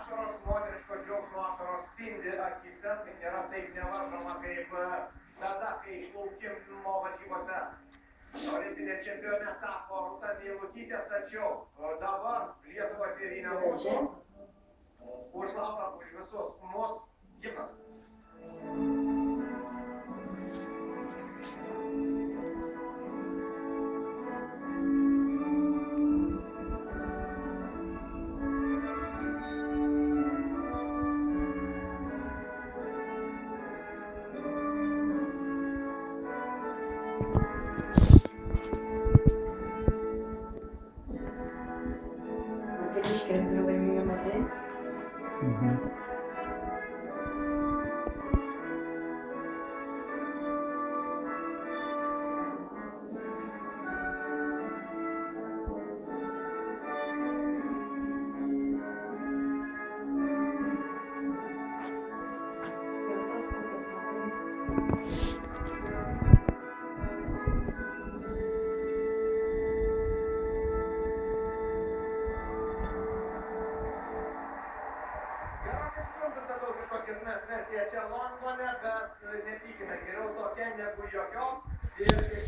ašaros, moteriško džiaugsmo ašaros spindi akise, tai nėra taip nevaržoma kaip tada, kai plaukimo varžybose olimpinė čempionė tapo Rūta Meilutytė, tačiau dabar Lietuva tėvynė mūsų už Laurą, už visus mus gimnas. Moteriškės laimėjo medalį. Versija čia Londone, bet nepykime, geriau tokia negu jokios. Ir